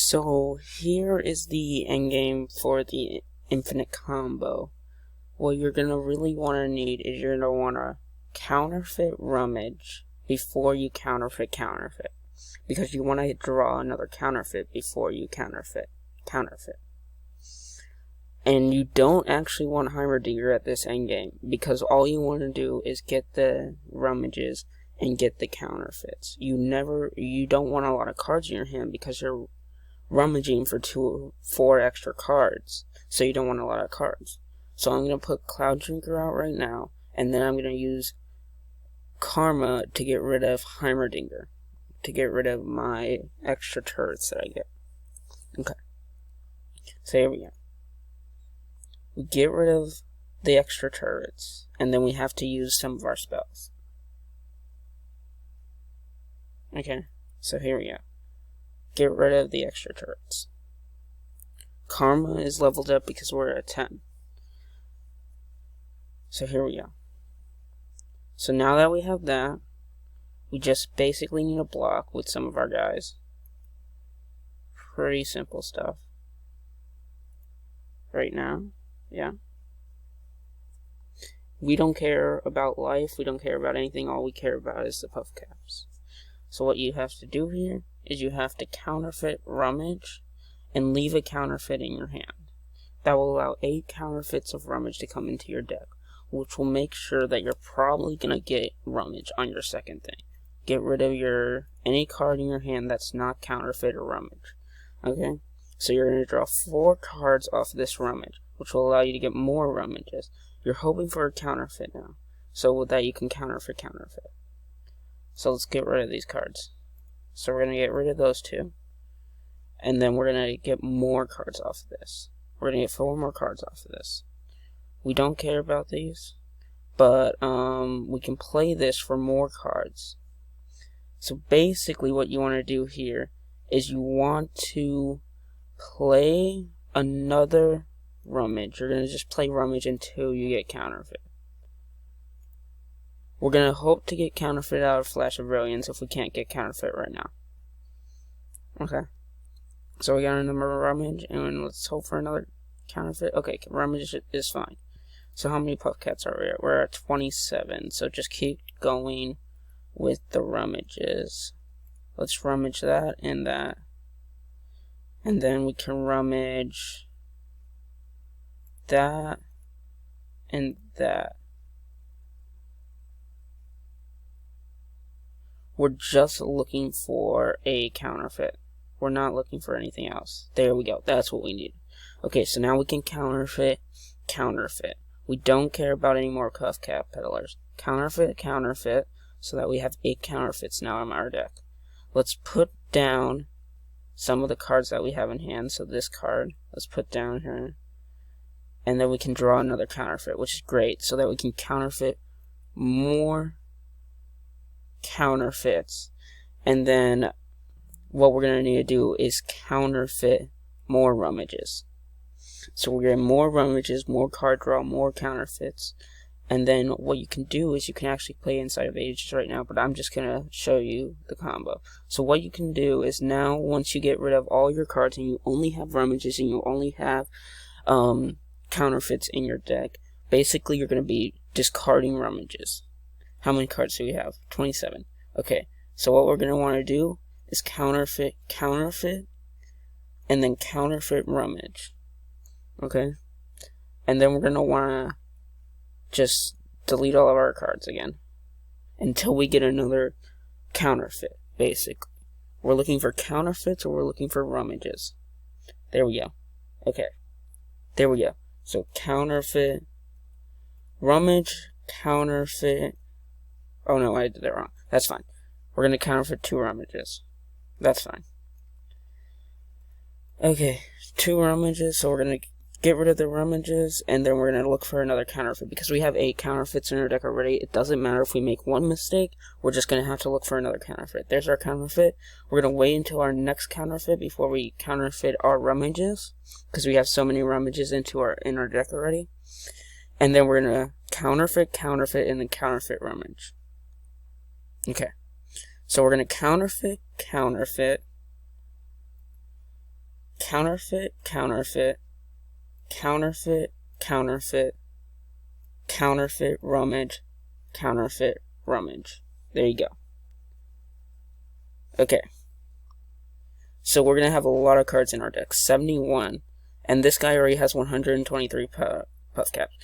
So here is the endgame for the infinite combo. What you're gonna really want to need is you're gonna want to counterfeit rummage before you counterfeit, because you want to draw another counterfeit before you counterfeit. And you don't actually want Heimerdinger at this endgame, because all you want to do is get the rummages and get the counterfeits. You don't want a lot of cards in your hand because you're rummaging for 4 extra cards, so you don't want a lot of cards. So I'm going to put Cloud Drinker out right now, and then I'm going to use Karma to get rid of Heimerdinger, to get rid of my extra turrets that I get. Okay, so here we go. We get rid of the extra turrets, and then we have to use some of our spells. Okay, so here we go. Get rid of the extra turrets. Karma is leveled up because we're at 10. So here we go. So now that we have that, we just basically need a block with some of our guys. Pretty simple stuff. Right now, yeah. We don't care about life, we don't care about anything, all we care about is the puff caps. So what you have to do here is you have to counterfeit rummage and leave a counterfeit in your hand. That will allow 8 counterfeits of rummage to come into your deck, which will make sure that you're probably going to get rummage on your second thing. Get rid of any card in your hand that's not counterfeit or rummage. Okay? So you're going to draw 4 cards off this rummage, which will allow you to get more rummages. You're hoping for a counterfeit now, so with that you can counterfeit. So let's get rid of these cards. So we're going to get rid of those 2, and then we're going to get more cards off of this. We're going to get 4 more cards off of this. We don't care about these, but we can play this for more cards. So basically what you want to do here is you want to play another rummage. You're going to just play rummage until you get counterfeit. We're going to hope to get counterfeit out of Flash of Brilliance if we can't get counterfeit right now. Okay. So we got another rummage, and let's hope for another counterfeit. Okay, rummage is fine. So how many puff cats are we at? We're at 27, so just keep going with the rummages. Let's rummage that. And then we can rummage that and that. We're just looking for a counterfeit. We're not looking for anything else. There we go. That's what we need. Okay, so now we can counterfeit. We don't care about any more puff cap peddlers. Counterfeit, so that we have 8 counterfeits now in our deck. Let's put down some of the cards that we have in hand. So this card, let's put down here. And then we can draw another counterfeit, which is great, so that we can counterfeit more counterfeits. And then what we're going to need to do is counterfeit more rummages. So we're getting more rummages, more card draw, more counterfeits. And then what you can do is you can actually play Inside of Ages right now, but I'm just going to show you the combo. So what you can do is now, once you get rid of all your cards and you only have rummages and you only have counterfeits in your deck, basically you're going to be discarding rummages. How many cards do we have? 27. Okay, so what we're going to want to do is counterfeit, and then counterfeit rummage. Okay? And then we're going to want to just delete all of our cards again until we get another counterfeit, basically. We're looking for counterfeits or we're looking for rummages. There we go. Okay. There we go. So counterfeit, rummage, counterfeit. Oh no, I did that wrong. That's fine. We're going to counterfeit 2 rummages. That's fine. Okay, 2 rummages, so we're going to get rid of the rummages, and then we're going to look for another counterfeit. Because we have 8 counterfeits in our deck already, it doesn't matter if we make 1 mistake, we're just going to have to look for another counterfeit. There's our counterfeit. We're going to wait until our next counterfeit before we counterfeit our rummages, because we have so many rummages in our deck already. And then we're going to counterfeit, and then counterfeit rummage. Okay. So we're going to counterfeit, counterfeit, counterfeit, counterfeit, counterfeit, counterfeit, rummage, counterfeit, rummage. There you go. Okay. So we're going to have a lot of cards in our deck. 71. And this guy already has 123 puff caps.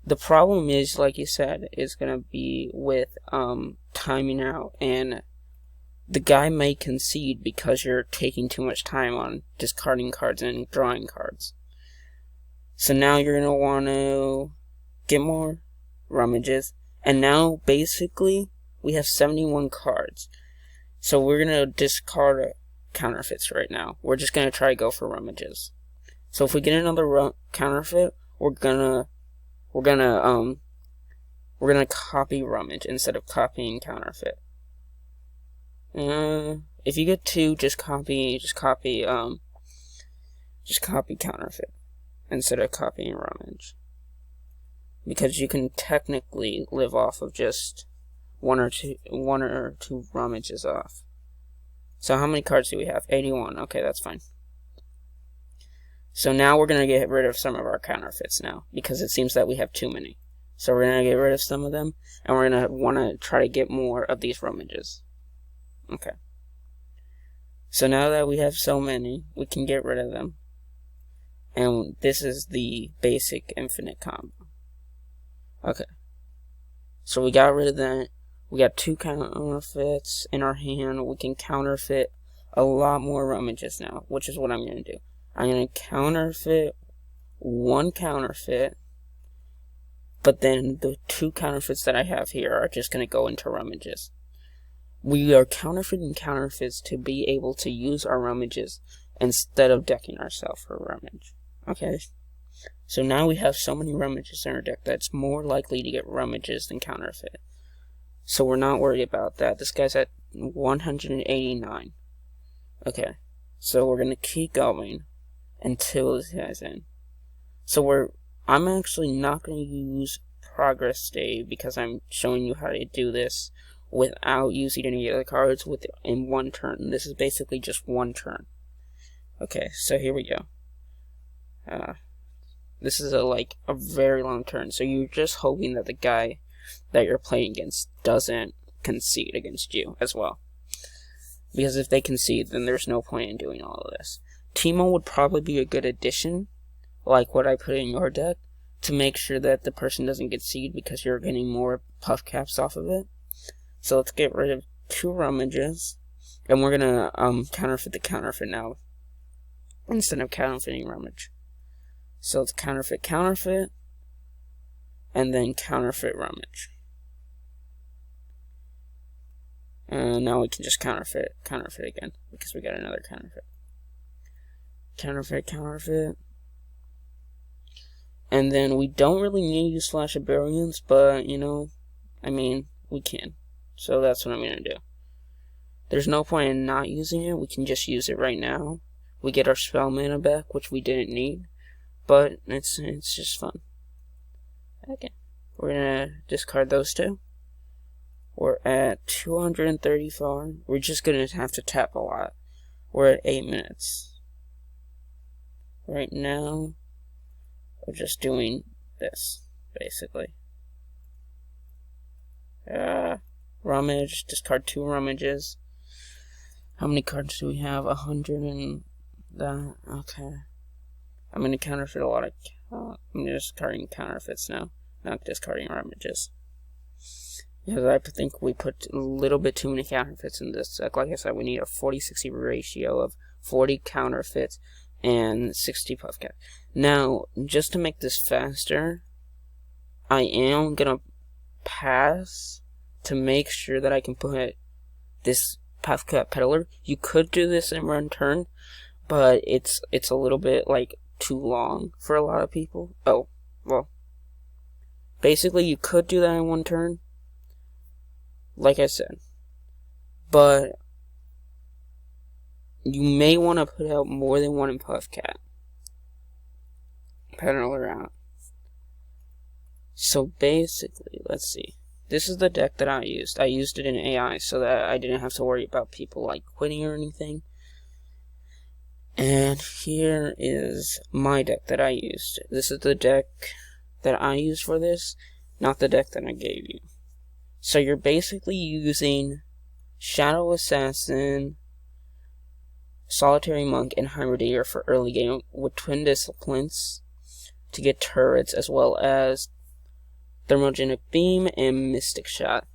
The problem is, like you said, is going to be with timing out. And the guy may concede because you're taking too much time on discarding cards and drawing cards. So now you're going to want to get more rummages. And now, basically, we have 71 cards. So we're going to discard counterfeits right now. We're just going to try to go for rummages. So if we get another counterfeit, we're gonna copy rummage instead of copying counterfeit. If you get two, just copy counterfeit instead of copying rummage, because you can technically live off of just one or two rummages off. So how many cards do we have? 81. Okay, that's fine. So now we're going to get rid of some of our counterfeits now, because it seems that we have too many. So we're going to get rid of some of them, and we're going to want to try to get more of these rummages. Okay. So now that we have so many, we can get rid of them. And this is the basic infinite combo. Okay. So we got rid of that. We got two counterfeits in our hand. We can counterfeit a lot more rummages now, which is what I'm going to do. I'm going to counterfeit one counterfeit, but then the two counterfeits that I have here are just going to go into rummages. We are counterfeiting counterfeits to be able to use our rummages instead of decking ourselves for rummage. Okay, so now we have so many rummages in our deck that's more likely to get rummages than counterfeit. So we're not worried about that. This guy's at 189. Okay, so we're going to keep going until this guy's in. So I'm actually not going to use progress save because I'm showing you how to do this without using any other cards in one turn. This is basically just one turn. Okay, so here we go. This is a very long turn, so you're just hoping that the guy that you're playing against doesn't concede against you as well. Because if they concede, then there's no point in doing all of this. Teemo would probably be a good addition, like what I put in your deck, to make sure that the person doesn't concede because you're getting more puff caps off of it. So let's get rid of two rummages, and we're gonna counterfeit the counterfeit now instead of counterfeiting rummage. So let's counterfeit, and then counterfeit rummage. And now we can just counterfeit again, because we got another counterfeit. Counterfeit. And then we don't really need to use Flash of Brilliance, but, we can. So that's what I'm going to do. There's no point in not using it. We can just use it right now. We get our spell mana back, which we didn't need. But it's just fun. Okay. We're going to discard those two. We're at 234. We're just going to have to tap a lot. We're at 8 minutes. Right now, we're just doing this, basically. Rummage, discard two rummages. How many cards do we have? 100 and that. Okay. I'm going to counterfeit a lot of... I'm discarding counterfeits now, not discarding rummages. Because I think we put a little bit too many counterfeits in this deck. Like I said, we need a 40-60 ratio of 40 counterfeits and 60 puff cap. Now, just to make this faster, I am going to pass to make sure that I can put this puff cap peddler. You could do this in one turn, but it's a little bit, too long for a lot of people. Oh, well. Basically, you could do that in one turn, like I said. But you may want to put out more than one in puff cap. Peddler out. So basically, let's see. This is the deck that I used. I used it in AI so that I didn't have to worry about people quitting or anything. And here is my deck that I used. This is the deck that I used for this, not the deck that I gave you. So you're basically using Shadow Assassin, Solitary Monk, and Heimerdinger for early game with Twin Disciplines to get turrets, as well as Thermogenic Beam and Mystic Shot.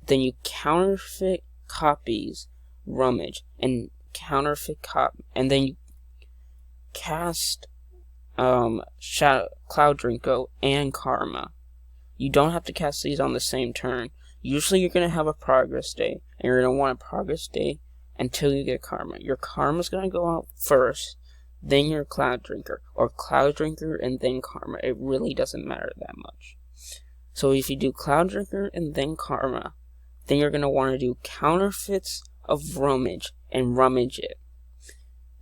Then you counterfeit copies Rummage and counterfeit and then you cast Cloud Drinko and Karma. You don't have to cast these on the same turn. Usually you're going to have a progress day, and you're going to want a progress day until you get Karma. Your Karma's going to go out first, then your Cloud Drinker, or Cloud Drinker and then Karma. It really doesn't matter that much. So if you do Cloud Drinker and then Karma, then you're going to want to do counterfeits of Rummage and Rummage it.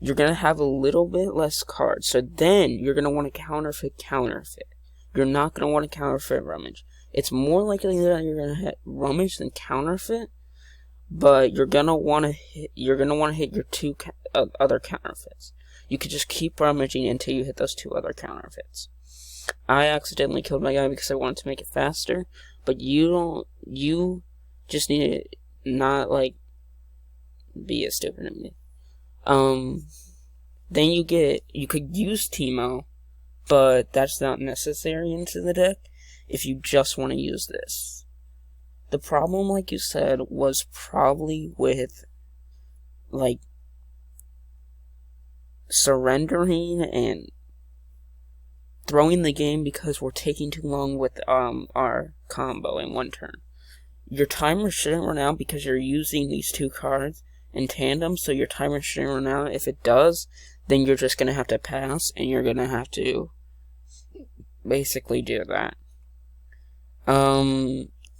You're going to have a little bit less cards, so then you're going to want to counterfeit. You're not going to want to counterfeit Rummage. It's more likely that you're going to hit Rummage than counterfeit, but you're going to want to hit your two other counterfeits. You could just keep rummaging until you hit those two other counterfeits. I accidentally killed my guy because I wanted to make it faster, but you just need to not, like, be as stupid as me. Then you could use Teemo, but that's not necessary into the deck if you just want to use this. The problem, like you said, was probably with, like, surrendering and throwing the game because we're taking too long with our combo in one turn. Your timer shouldn't run out because you're using these two cards in tandem, so your timer shouldn't run out. If it does, then you're just going to have to pass, and you're going to have to basically do that.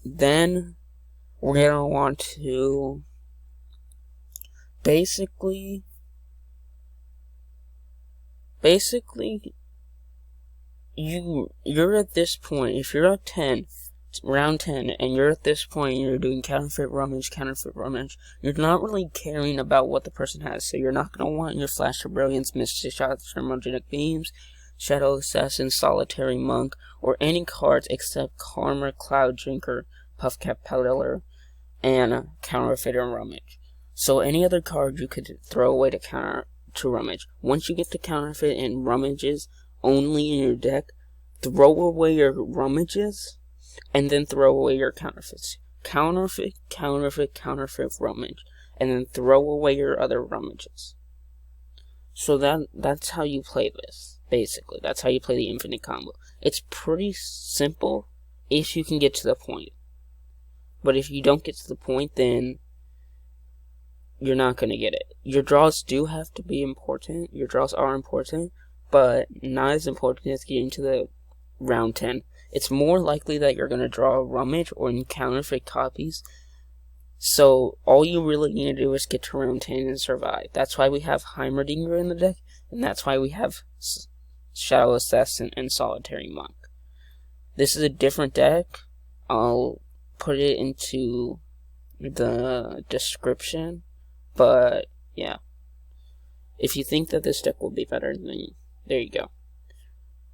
Then we're going to want to basically you're at this point, if you're at 10, round 10, and you're at this point and you're doing counterfeit rummage, you're not really caring about what the person has, so you're not going to want your Flash of Brilliance, Mystic Shots, Thermogenic Beams, Shadow Assassin, Solitary Monk, or any cards except Karma, Cloud Drinker, Puffcap Peddler, and Counterfeit and Rummage. So any other card you could throw away to Rummage. Once you get to Counterfeit and Rummages only in your deck, throw away your Rummages, and then throw away your counterfeits. Counterfeit, Rummage, and then throw away your other Rummages. So that's how you play this, basically. That's how you play the infinite combo. It's pretty simple if you can get to the point. But if you don't get to the point, then you're not going to get it. Your draws do have to be important. Your draws are important, but not as important as getting to the round 10. It's more likely that you're going to draw a Rummage or counterfeit copies. So all you really need to do is get to round 10 and survive. That's why we have Heimerdinger in the deck, and that's why we have Shadow Assassin and Solitary Monk. This is a different deck. I'll put it into the description, but yeah. If you think that this deck will be better, then there you go.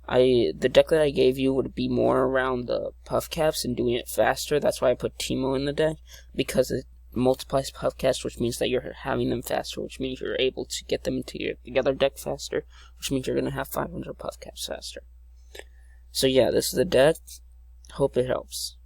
The deck that I gave you would be more around the puff caps and doing it faster. That's why I put Teemo in the deck, because it multiplies puff caps, which means that you're having them faster, which means you're able to get them into the other deck faster, which means you're going to have 500 puff caps faster. So yeah, this is the deck. Hope it helps.